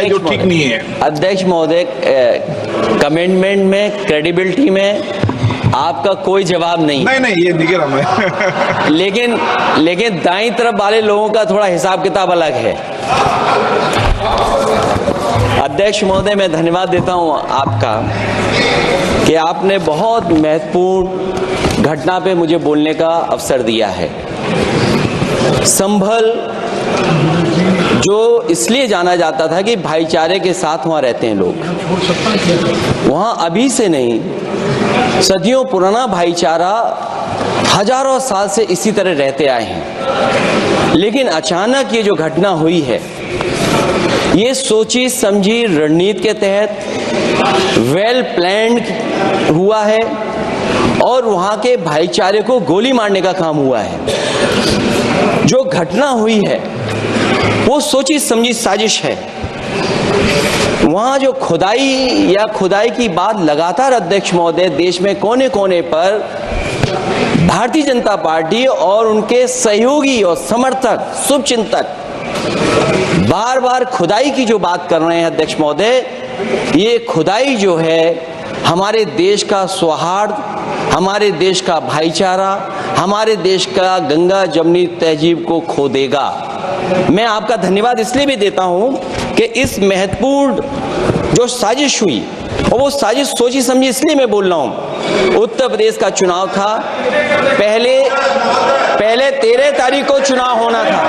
जो ठीक नहीं है। अध्यक्ष महोदय, कमेंटमेंट में, क्रेडिबिलिटी में आपका कोई जवाब नहीं। नहीं ये दिख रहा मैं। लेकिन दाईं तरफ वाले लोगों का थोड़ा हिसाब किताब अलग है। अध्यक्ष महोदय, मैं धन्यवाद देता हूं आपका कि आपने बहुत महत्वपूर्ण घटना पे मुझे बोलने का अवसर दिया है। संभल जो इसलिए जाना जाता था कि भाईचारे के साथ वहाँ रहते हैं लोग, वहाँ अभी से नहीं, सदियों पुराना भाईचारा हजारों साल से इसी तरह रहते आए हैं। लेकिन अचानक ये जो घटना हुई है, ये सोची समझी रणनीति के तहत वेल प्लान्ड हुआ है और वहाँ के भाईचारे को गोली मारने का काम हुआ है। जो घटना हुई है वो सोची समझी साजिश है। वहाँ जो खुदाई की बात लगातार अध्यक्ष महोदय देश में कोने कोने पर भारतीय जनता पार्टी और उनके सहयोगी और समर्थक, शुभचिंतक बार बार खुदाई की जो बात कर रहे हैं अध्यक्ष महोदय, ये खुदाई जो है हमारे देश का सौहार्द, हमारे देश का भाईचारा, हमारे देश का गंगा जमनी तहजीब को खो देगा। मैं आपका धन्यवाद इसलिए भी देता हूं कि इस महत्वपूर्ण जो साजिश हुई, और वो साजिश सोची समझी इसलिए मैं बोल रहा हूं। उत्तर प्रदेश का चुनाव था, पहले 13 तारीख को चुनाव होना था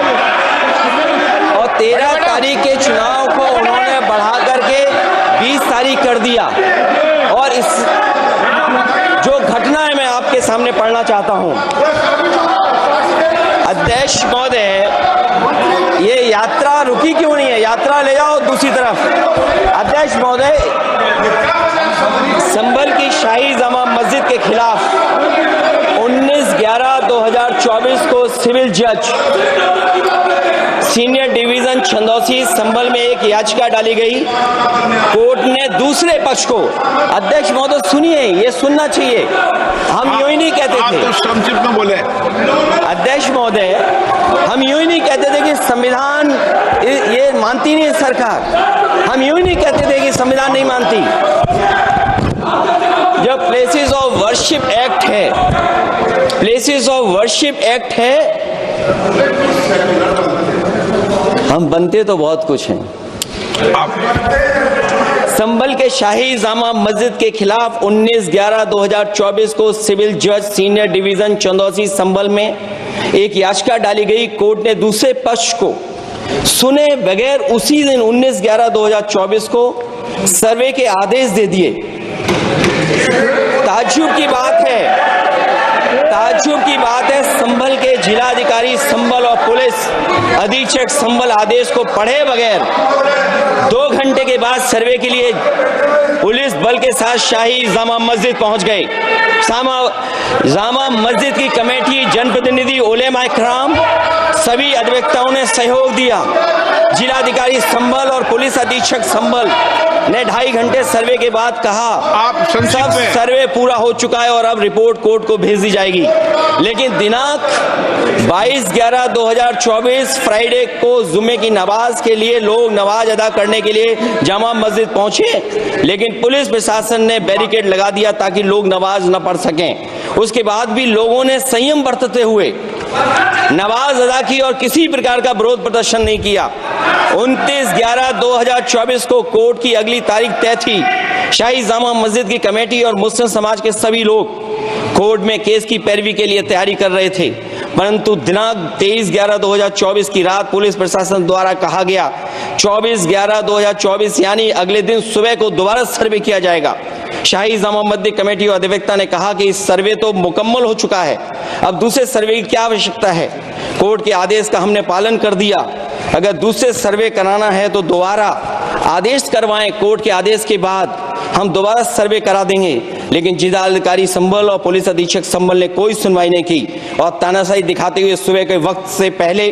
और 13 तारीख के चुनाव को उन्होंने बढ़ा करके 20 तारीख कर दिया। और इस जो घटना है मैं आपके सामने पढ़ना चाहता हूं। अध्यक्ष महोदय, ये यात्रा रुकी क्यों नहीं है? यात्रा ले जाओ दूसरी तरफ। अध्यक्ष महोदय, संभल की शाही जामा मस्जिद के खिलाफ 19/11/2024 को सिविल जज सीनियर डिवीजन छंदौसी संभल में एक याचिका डाली गई। कोर्ट ने दूसरे पक्ष को, अध्यक्ष महोदय सुनिए, ये सुनना चाहिए, हम यूं ही नहीं कहते थे। आप तो संक्षिप्त में बोले। अध्यक्ष महोदय, हम यूं ही नहीं कहते थे कि संविधान ये मानती नहीं है सरकार। हम यूं ही नहीं कहते थे कि संविधान नहीं मानती। जब प्लेसेस ऑफ वर्शिप एक्ट है, प्लेसेस ऑफ वर्शिप एक्ट है, हम बनते तो बहुत कुछ हैं। संभल के शाही जामा मस्जिद के खिलाफ 19/11/2024 को सिविल जज सीनियर डिवीजन चंदौसी संभल में एक याचिका डाली गई। कोर्ट ने दूसरे पक्ष को सुने बगैर उसी दिन 19/11/2024 को सर्वे के आदेश दे दिए। ताज्जुब की बात है, संभल के जिलाधिकारी संभल और पुलिस अधीक्षक संभल आदेश को पढ़े बगैर 2 घंटे के बाद सर्वे के लिए पुलिस बल के साथ शाही जामा मस्जिद पहुंच गए। जामा मस्जिद की कमेटी, जनप्रतिनिधि, उलेमा इकराम, सभी अधिवक्ताओं ने सहयोग दिया। जिलाधिकारी संभल और पुलिस अधीक्षक संभल ने 2.5 घंटे सर्वे के बाद कहा, आप सब सर्वे पूरा हो चुका है और अब रिपोर्ट कोर्ट को भेज दी जाएगी। लेकिन दिनांक 22/11/2024 फ्राइडे को जुमे की नमाज के लिए लोग नमाज अदा करने के लिए जामा मस्जिद पहुंचे, लेकिन पुलिस प्रशासन ने बैरिकेड लगा दिया ताकि लोग नमाज न पढ़ सकें। उसके बाद भी लोगों ने संयम बरतते हुए नमाज अदा की और किसी प्रकार का विरोध प्रदर्शन नहीं किया। 29/11/2024 को कोर्ट की अगली तारीख तय थी। शाही जामा मस्जिद की कमेटी और मुस्लिम समाज के सभी लोग कोर्ट में केस की पैरवी के लिए तैयारी कर रहे थे, परंतु दिनांक 23/11/2024 की रात पुलिस प्रशासन द्वारा कहा गया 24/11/2024 यानी अगले दिन सुबह को दोबारा सर्वे किया जाएगा। शाही जामा मस्जिद कमेटी और अधिवक्ता ने कहा कि इस सर्वे तो मुकम्मल हो चुका है, अब दूसरे सर्वे की क्या आवश्यकता है? कोर्ट के आदेश का हमने पालन कर दिया। अगर दूसरे सर्वे कराना है तो दोबारा आदेश करवाएं, कोर्ट के आदेश के बाद हम दोबारा सर्वे करा देंगे। लेकिन जिलाधिकारी संभल और पुलिस अधीक्षक संभल ने कोई सुनवाई नहीं की और तानाशाही दिखाते हुए सुबह के वक्त से पहले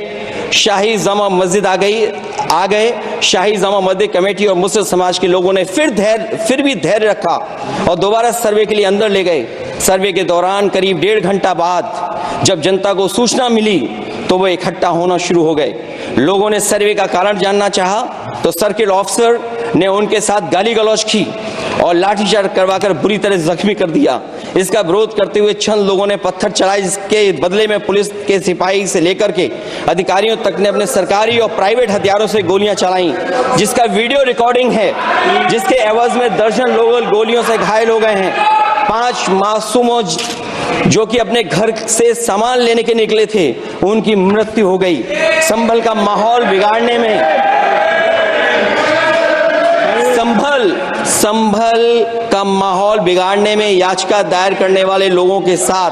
शाही जामा मस्जिद आ गए। शाही जामा मस्जिद कमेटी और मुस्लिम समाज के लोगों ने फिर भी धैर्य रखा और दोबारा सर्वे के लिए अंदर ले गए। सर्वे के दौरान करीब 1.5 घंटा बाद जब जनता को सूचना मिली तो वो इकट्ठा होना शुरू हो गए। लोगों ने सर्वे का कारण जानना चाहा तो सर्किल ऑफिसर ने उनके साथ गाली गलौज की और लाठीचार्ज करवाकर बुरी तरह जख्मी कर दिया। इसका विरोध करते हुए चंद लोगों ने पत्थर चलाए, जिसके बदले में पुलिस के सिपाही से लेकर के अधिकारियों तक ने अपने सरकारी और प्राइवेट हथियारों से गोलियां चलाई, जिसका वीडियो रिकॉर्डिंग है, जिसके एवज में दर्जन लोग गोलियों से घायल हो गए हैं। 5 मासूमों जो कि अपने घर से सामान लेने के निकले थे, उनकी मृत्यु हो गई। संभल का माहौल बिगाड़ने में संभल का माहौल बिगाड़ने में याचिका दायर करने वाले लोगों के साथ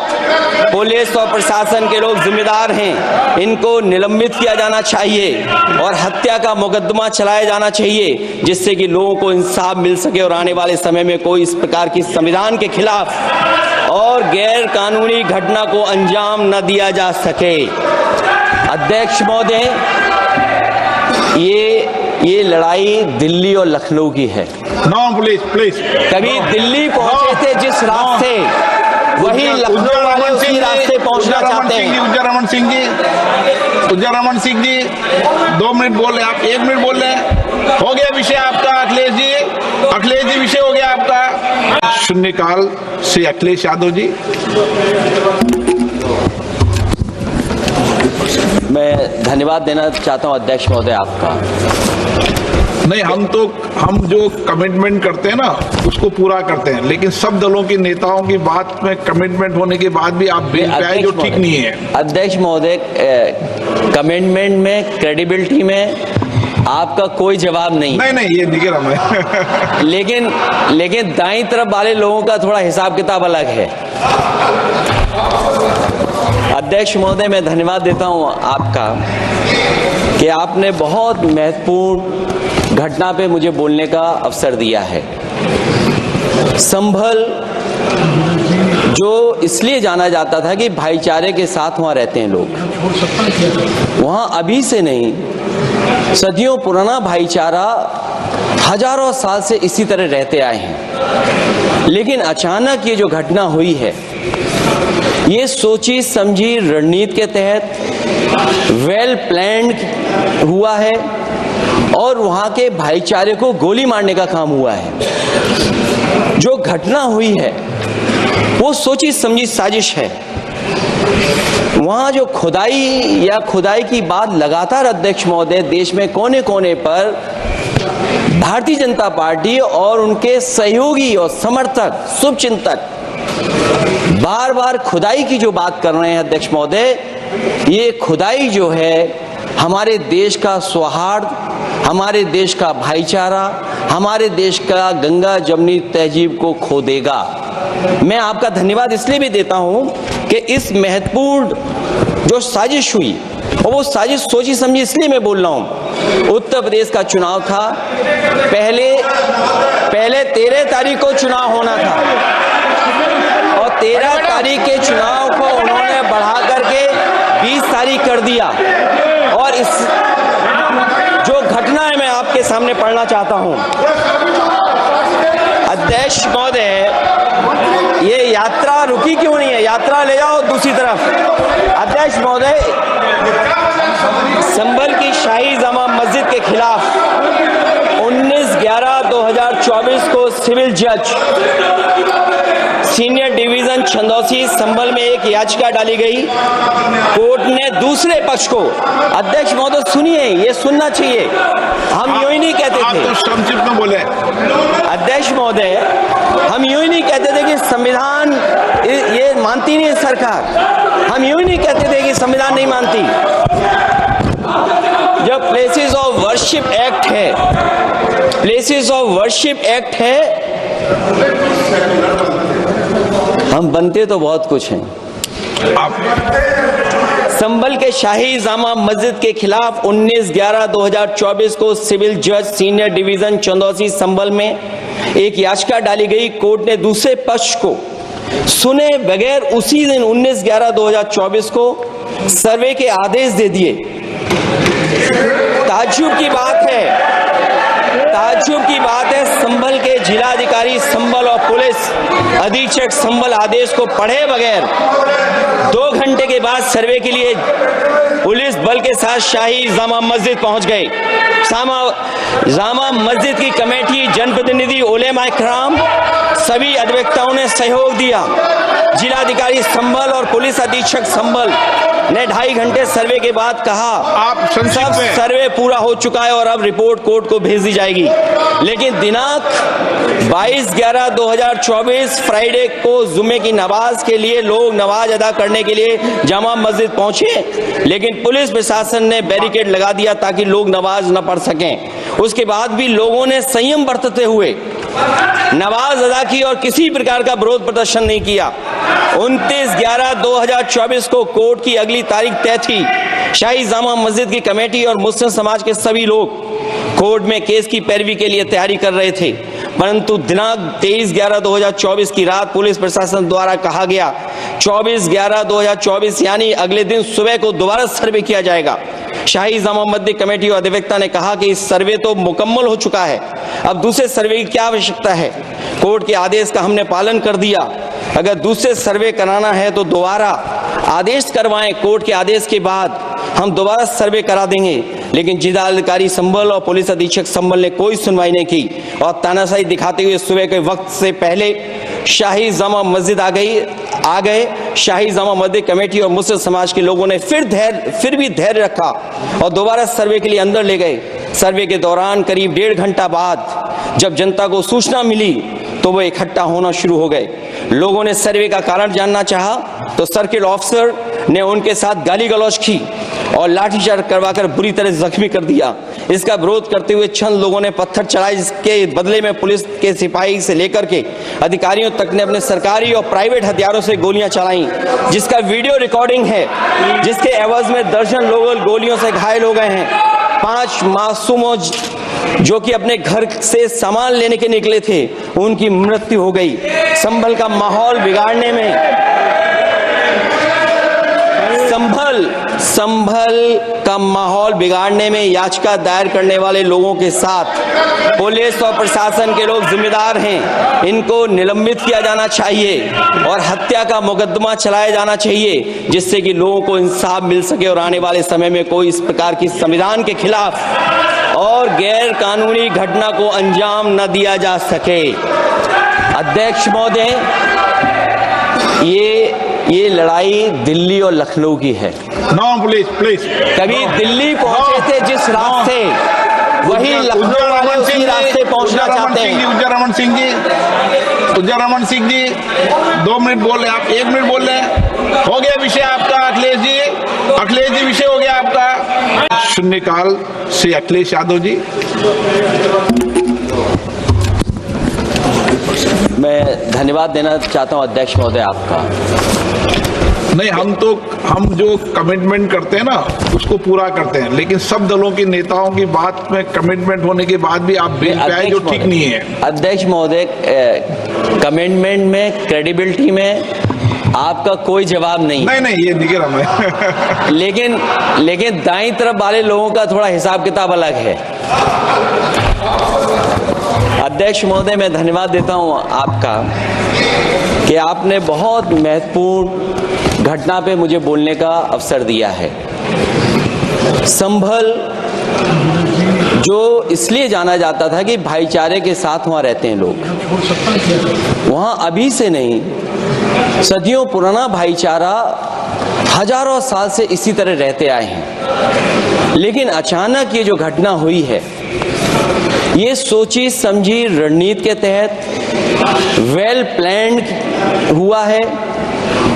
पुलिस और प्रशासन के लोग जिम्मेदार हैं। इनको निलंबित किया जाना चाहिए और हत्या का मुकदमा चलाया जाना चाहिए, जिससे कि लोगों को इंसाफ मिल सके और आने वाले समय में कोई इस प्रकार की संविधान के खिलाफ और गैर कानूनी घटना को अंजाम न दिया जा सके। अध्यक्ष महोदय, ये लड़ाई दिल्ली और लखनऊ की है। No please. कभी दिल्ली पहुंचे थे जिस रास्ते, वही लखनऊ वाले उसी रास्ते पहुंचना चाहते हैं। उज्जर रमन सिंह जी 2 मिनट बोल रहे, आप 1 मिनट बोल रहे हैं। हो गया विषय आपका अखिलेश जी विषय हो गया आपका। शून्यकाल श्री अखिलेश यादव जी। मैं धन्यवाद देना चाहता हूं अध्यक्ष महोदय आपका। नहीं, हम जो कमिटमेंट करते हैं ना उसको पूरा करते हैं, लेकिन सब दलों के नेताओं की बात में कमिटमेंट होने के बाद भी आप बेल पे आए जो ठीक नहीं है। अध्यक्ष महोदय, कमिटमेंट में, क्रेडिबिलिटी में आपका कोई जवाब नहीं। ये दिख रहा है। लेकिन दाईं तरफ वाले लोगों का थोड़ा हिसाब किताब अलग है। अध्यक्ष महोदय, मैं धन्यवाद देता हूं आपका कि आपने बहुत महत्वपूर्ण घटना पे मुझे बोलने का अवसर दिया है। संभल जो इसलिए जाना जाता था कि भाईचारे के साथ वहां रहते हैं लोग, वहां अभी से नहीं, सदियों पुराना भाईचारा हजारों साल से इसी तरह रहते आए हैं। लेकिन अचानक ये जो घटना हुई है, ये सोची समझी रणनीति के तहत वेल प्लान्ड हुआ है और वहां के भाईचारे को गोली मारने का काम हुआ है। जो घटना हुई है वो सोची समझी साजिश है। वहां जो खुदाई की बात लगातार अध्यक्ष महोदय देश में कोने कोने पर भारतीय जनता पार्टी और उनके सहयोगी और समर्थक, शुभचिंतक बार बार खुदाई की जो बात कर रहे हैं अध्यक्ष महोदय, ये खुदाई जो है हमारे देश का सौहार्द, हमारे देश का भाईचारा, हमारे देश का गंगा जमुनी तहजीब को खो देगा। मैं आपका धन्यवाद इसलिए भी देता हूं कि इस महत्वपूर्ण जो साजिश हुई, और वो साजिश सोची समझी इसलिए मैं बोल रहा हूं। उत्तर प्रदेश का चुनाव था, पहले 13 तारीख को चुनाव होना था और 13 तारीख के चुनाव को उन्होंने बढ़ा करके 20 तारीख कर दिया। और इस जो घटना है मैं आपके सामने पढ़ना चाहता हूं। अध्यक्ष महोदय, ये यात्रा रुकी क्यों नहीं है? यात्रा ले जाओ दूसरी तरफ। अध्यक्ष महोदय, संभल की शाही जामा मस्जिद के खिलाफ 19/11/2024 को सिविल जज सीनियर डिवीजन छंदौसी संभल में एक याचिका डाली गई। कोर्ट ने दूसरे पक्ष को, अध्यक्ष महोदय सुनिए, ये सुनना चाहिए, हम यूं ही नहीं कहते थे, आप तो संक्षिप्त में बोले। अध्यक्ष महोदय, हम यूं ही नहीं कहते थे कि संविधान ये मानती नहीं है सरकार, हम यूं ही नहीं कहते थे कि संविधान नहीं मानती। जब प्लेसेस ऑफ वर्शिप एक्ट है, प्लेसेस ऑफ वर्शिप एक्ट है, हम बनते तो बहुत कुछ हैं। संभल के शाही जामा मस्जिद के खिलाफ 19/11/2024 को सिविल जज सीनियर डिवीजन चंदौसी संभल में एक याचिका डाली गई। कोर्ट ने दूसरे पक्ष को सुने बगैर उसी दिन 19/11/2024 को सर्वे के आदेश दे दिए। ताज्जुब की बात है, संभल के जिलाधिकारी संभल और पुलिस अधीक्षक संभल आदेश को पढ़े बगैर 2 घंटे के बाद सर्वे के लिए पुलिस बल के साथ शाही जामा मस्जिद पहुंच गए। जामा मस्जिद की कमेटी, जनप्रतिनिधि, उलेमा इकराम, सभी अधिवक्ताओं ने सहयोग दिया। जिलाधिकारी संभल और पुलिस अधीक्षक संभल ने 2.5 घंटे सर्वे के बाद कहा आप सब सर्वे पूरा हो चुका है और अब रिपोर्ट कोर्ट को भेज दी जाएगी। लेकिन दिनांक 22/11/2024 फ्राइडे को जुम्मे की नमाज के लिए लोग नमाज अदा करने के लिए जामा मस्जिद पहुंचे, लेकिन पुलिस प्रशासन ने बैरिकेड लगा दिया ताकि लोग नमाज न पढ़ सकें। उसके बाद भी लोगों ने संयम बरतते हुए नमाज अदा की और किसी प्रकार का विरोध प्रदर्शन नहीं किया। 29/11/2024 को कोर्ट की अगली तारीख तय थी। शाही जामा मस्जिद की कमेटी और मुस्लिम समाज के सभी लोग कोर्ट में केस की पैरवी के लिए तैयारी कर रहे थे, परंतु दिनांक 23/11/2024 की रात पुलिस प्रशासन द्वारा कहा गया 24/11/2024 यानी अगले दिन सुबह को दोबारा सर्वे किया जाएगा। शाही जामा मस्जिद कमेटी और अधिवक्ता ने कहा कि इस सर्वे तो मुकम्मल हो चुका है, अब दूसरे सर्वे की क्या आवश्यकता है। कोर्ट के आदेश का हमने पालन कर दिया, अगर दूसरे सर्वे कराना है तो दोबारा आदेश करवाएं, कोर्ट के आदेश के बाद हम दोबारा सर्वे करा देंगे। लेकिन जिलाधिकारी संभल और पुलिस अधीक्षक संभल ने कोई सुनवाई नहीं की और तानाशाही दिखाते हुए सुबह के वक्त से पहले शाही जामा मस्जिद आ गए। शाही जामा मस्जिद कमेटी और मुस्लिम समाज के लोगों ने फिर भी धैर्य रखा और दोबारा सर्वे के लिए अंदर ले गए। सर्वे के दौरान करीब 1.5 घंटा बाद जब जनता को सूचना मिली तो वो इकट्ठा होना शुरू हो गए। लोगों ने सर्वे का कारण जानना चाहा तो सर्किल ऑफिसर ने उनके साथ गाली गलौज की और लाठीचार्ज करवाकर बुरी तरह जख्मी कर दिया। इसका विरोध करते हुए चंद लोगों ने पत्थर चलाए, जिसके बदले में पुलिस के सिपाही से लेकर के अधिकारियों तक ने अपने सरकारी और प्राइवेट हथियारों से गोलियां चलाई, जिसका वीडियो रिकॉर्डिंग है, जिसके एवज में दर्जन लोग गोलियों से घायल हो गए हैं। 5 मासूमों जो कि अपने घर से सामान लेने के निकले थे, उनकी मृत्यु हो गई। संभल का माहौल बिगाड़ने में संभल का माहौल बिगाड़ने में याचिका दायर करने वाले लोगों के साथ पुलिस और प्रशासन के लोग जिम्मेदार हैं। इनको निलंबित किया जाना चाहिए और हत्या का मुकदमा चलाया जाना चाहिए, जिससे कि लोगों को इंसाफ मिल सके और आने वाले समय में कोई इस प्रकार की संविधान के खिलाफ और गैर कानूनी घटना को अंजाम न दिया जा सके। अध्यक्ष महोदय, ये लड़ाई दिल्ली और लखनऊ की है। नो प्लीज कभी दिल्ली पहुंचे थे जिस रास्ते, वही लखनऊ वाले उसी रास्ते पहुंचना चाहते हैं। उज्जर रमन सिंह जी 2 मिनट बोल रहे, आप 1 मिनट बोल रहे हैं। हो गया विषय आपका अखिलेश जी विषय हो गया आपका। शून्यकाल से अखिलेश यादव जी। मैं धन्यवाद देना चाहता हूं अध्यक्ष महोदय आपका। नहीं, हम जो कमिटमेंट करते हैं ना उसको पूरा करते हैं, लेकिन सब दलों के नेताओं की बात में कमिटमेंट होने के बाद भी आप बेल पे आए जो ठीक नहीं है। अध्यक्ष महोदय, कमिटमेंट में, क्रेडिबिलिटी में आपका कोई जवाब नहीं। नहीं ये दिख रहा है। लेकिन दाईं तरफ वाले लोगों का थोड़ा हिसाब किताब अलग है। अध्यक्ष महोदय, मैं धन्यवाद देता हूं आपका कि आपने बहुत महत्वपूर्ण घटना पे मुझे बोलने का अवसर दिया है। संभल जो इसलिए जाना जाता था कि भाईचारे के साथ वहाँ रहते हैं लोग, वहाँ अभी से नहीं, सदियों पुराना भाईचारा हजारों साल से इसी तरह रहते आए हैं। लेकिन अचानक ये जो घटना हुई है, ये सोची समझी रणनीति के तहत वेल प्लान्ड हुआ है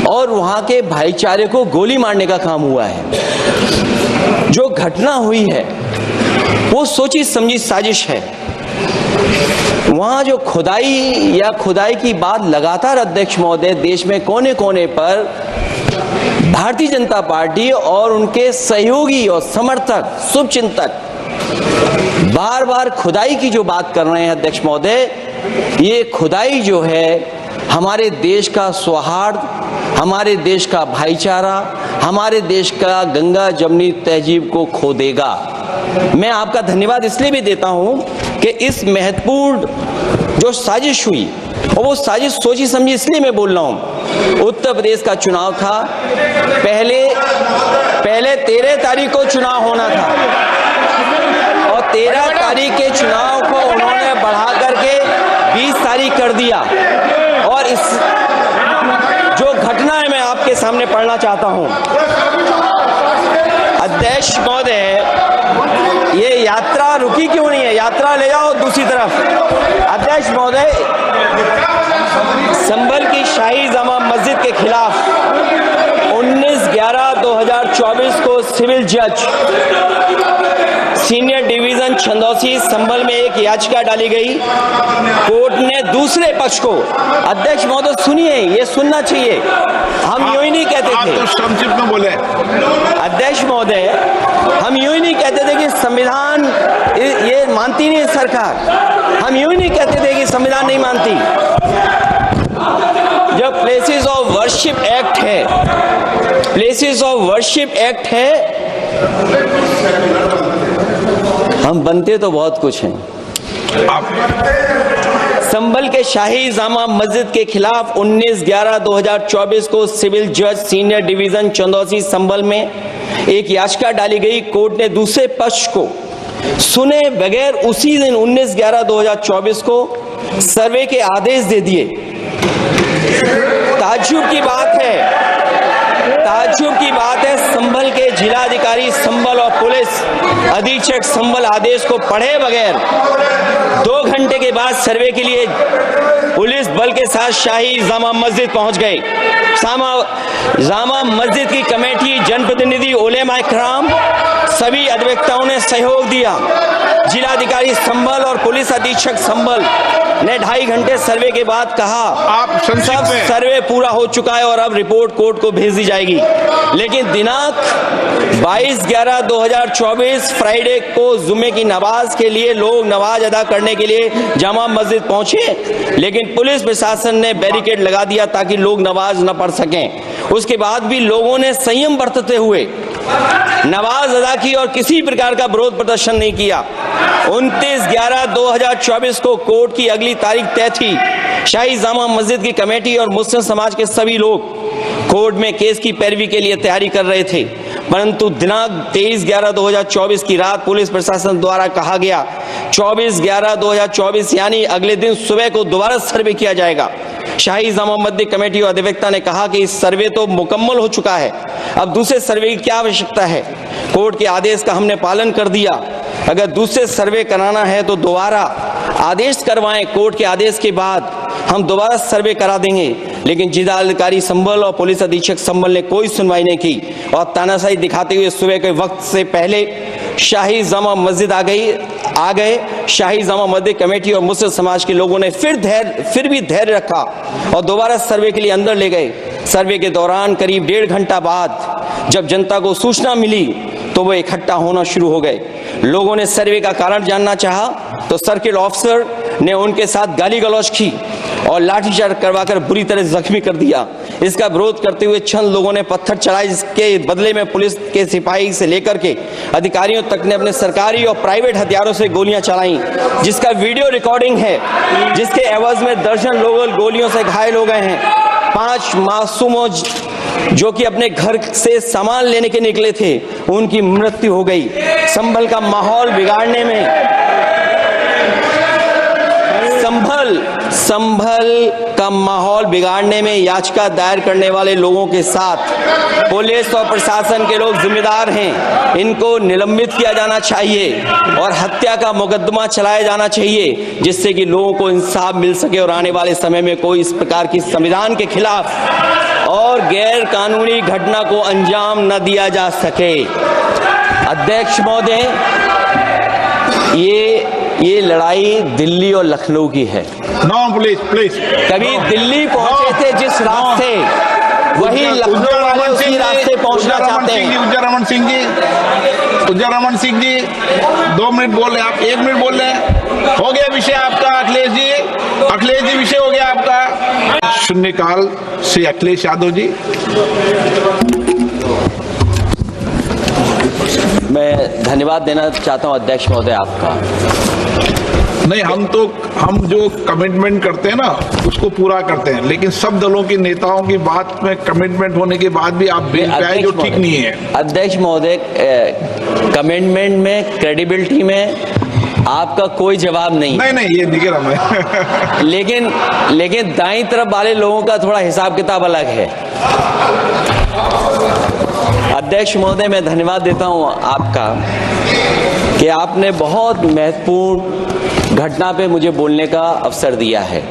और वहां के भाईचारे को गोली मारने का काम हुआ है। जो घटना हुई है वो सोची समझी साजिश है। वहां जो खुदाई की बात लगातार अध्यक्ष महोदय देश में कोने कोने पर भारतीय जनता पार्टी और उनके सहयोगी और समर्थक, शुभचिंतक बार बार खुदाई की जो बात कर रहे हैं अध्यक्ष महोदय, ये खुदाई जो है हमारे देश का सौहार्द, हमारे देश का भाईचारा, हमारे देश का गंगा जमनी तहजीब को खो देगा। मैं आपका धन्यवाद इसलिए भी देता हूं कि इस महत्वपूर्ण जो साजिश हुई, और वो साजिश सोची समझी इसलिए मैं बोल रहा हूं। उत्तर प्रदेश का चुनाव था, पहले 13 तारीख को चुनाव होना था और 13 तारीख के चुनाव को उन्होंने बढ़ा करके 20 तारीख कर दिया। और इस जो घटना है मैं आपके सामने पढ़ना चाहता हूं। अध्यक्ष महोदय, ये यात्रा रुकी क्यों नहीं है? यात्रा ले जाओ दूसरी तरफ। अध्यक्ष महोदय, संभल की शाही जामा मस्जिद के खिलाफ 19/11/2024 को सिविल जज सीनियर डिवीजन छंदौसी संभल में एक याचिका डाली गई। कोर्ट ने दूसरे पक्ष को, अध्यक्ष महोदय सुनिए, ये सुनना चाहिए, हम यूं ही नहीं कहते थे। आप तो संक्षिप्त में बोले। अध्यक्ष महोदय, हम यूं ही नहीं कहते थे कि संविधान ये मानती नहीं सरकार, हम यूं ही नहीं कहते थे कि संविधान नहीं मानती। जब प्लेसेस ऑफ वर्शिप एक्ट है, प्लेसेस ऑफ वर्शिप एक्ट है, हम बनते तो बहुत कुछ हैं। संभल के शाही जामा मस्जिद के खिलाफ 19/11/2024 को सिविल जज सीनियर डिवीजन चंदौसी संभल में एक याचिका डाली गई। कोर्ट ने दूसरे पक्ष को सुने बगैर उसी दिन 19/11/2024 को सर्वे के आदेश दे दिए। ताज्जुब की बात है, संभल के जिलाधिकारी संभल और पुलिस अधीक्षक संभल आदेश को पढ़े बगैर 2 घंटे के बाद सर्वे के लिए पुलिस बल के साथ शाही जामा मस्जिद पहुंच गए। जामा मस्जिद की कमेटी, जनप्रतिनिधि, उलेमा इकराम, सभी अधिवक्ताओं ने सहयोग दिया। जिलाधिकारी संभल और पुलिस अधीक्षक संभल ने 2.5 घंटे सर्वे के बाद कहा, आप सब सर्वे पूरा हो चुका है और अब रिपोर्ट कोर्ट को भेज दी जाएगी। लेकिन दिनांक 22/11/2024 फ्राइडे को जुम्मे की नमाज के लिए लोग नमाज अदा करने के लिए जामा मस्जिद पहुंचे, लेकिन पुलिस प्रशासन ने बैरिकेड लगा दिया ताकि लोग नमाज न पढ़ सकें। उसके बाद भी लोगों ने संयम बरतते हुए नमाज अदा की और किसी प्रकार का विरोध प्रदर्शन नहीं किया। 29/11/2024 को कोर्ट की अगली तारीख तय थी। शाही जामा मस्जिद की कमेटी और मुस्लिम समाज के सभी लोग कोर्ट में केस की पैरवी के लिए तैयारी कर रहे थे, परंतु दिनांक 23/11/2024 की रात पुलिस प्रशासन द्वारा कहा गया 24/11/2024 यानी अगले दिन सुबह को दोबारा सर्वे किया जाएगा। शाही जामा मस्जिद कमेटी और अधिवक्ता ने कहा कि इस सर्वे तो मुकम्मल हो चुका है, अब दूसरे सर्वे की क्या आवश्यकता है? कोर्ट के आदेश का हमने पालन कर दिया। अगर दूसरे सर्वे कराना है तो दोबारा आदेश करवाएं, कोर्ट के आदेश के बाद हम दोबारा सर्वे करा देंगे। लेकिन जिलाधिकारी संभल और पुलिस अधीक्षक संभल ने कोई सुनवाई नहीं की और तानाशाही दिखाते हुए सुबह के वक्त से पहले शाही जामा मस्जिद आ गए। शाही जामा मस्जिद कमेटी और मुस्लिम समाज के लोगों ने फिर भी धैर्य रखा और दोबारा सर्वे के लिए अंदर ले गए। सर्वे के दौरान करीब 1.5 घंटा बाद जब जनता को सूचना मिली तो वो इकट्ठा होना शुरू हो गए। लोगों ने सर्वे का कारण जानना चाहा तो सर्किल ऑफिसर ने उनके साथ गाली गलौज की और लाठीचार्ज करवाकर बुरी तरह जख्मी कर दिया। इसका विरोध करते हुए चंद लोगों ने पत्थर चलाए, जिसके बदले में पुलिस के सिपाही से लेकर के अधिकारियों तक ने अपने सरकारी और प्राइवेट हथियारों से गोलियां चलाई, जिसका वीडियो रिकॉर्डिंग है, जिसके एवज में दर्जन लोग गोलियों से घायल हो गए हैं। 5 मासूमों जो कि अपने घर से सामान लेने के निकले थे, उनकी मृत्यु हो गई। संभल का माहौल बिगाड़ने में संभल का माहौल बिगाड़ने में याचिका दायर करने वाले लोगों के साथ पुलिस और प्रशासन के लोग जिम्मेदार हैं। इनको निलंबित किया जाना चाहिए और हत्या का मुकदमा चलाया जाना चाहिए, जिससे कि लोगों को इंसाफ मिल सके और आने वाले समय में कोई इस प्रकार की संविधान के खिलाफ और गैर कानूनी घटना को अंजाम न दिया जा सके। अध्यक्ष महोदय, ये लड़ाई दिल्ली और लखनऊ की है। नो प्लीज कभी दिल्ली पहुंचे थे जिस रास्ते, वही लखनऊ वाले उसी रास्ते पहुंचना चाहते हैं। उज्जर रमन सिंह जी 2 मिनट बोल रहे, आप 1 मिनट बोल रहे हैं। हो गया विषय आपका अखिलेश जी विषय हो गया आपका। शून्यकाल से अखिलेश यादव जी। मैं धन्यवाद देना चाहता हूं अध्यक्ष महोदय आपका। नहीं, हम जो कमिटमेंट करते हैं ना उसको पूरा करते हैं, लेकिन सब दलों के नेताओं की बात में कमिटमेंट होने के बाद भी आप बेल पे आए जो ठीक नहीं है। अध्यक्ष महोदय, कमिटमेंट में, क्रेडिबिलिटी में आपका कोई जवाब नहीं। नहीं ये दिख रहा मैं लेकिन दाईं तरफ वाले लोगों का थोड़ा हिसाब किताब अलग है। अध्यक्ष महोदय, मैं धन्यवाद देता हूं आपका कि आपने बहुत महत्वपूर्ण घटना पे मुझे बोलने का अवसर दिया है।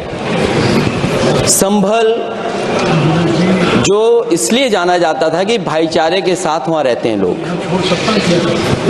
संभल जो इसलिए जाना जाता था कि भाईचारे के साथ वहां रहते हैं लोग,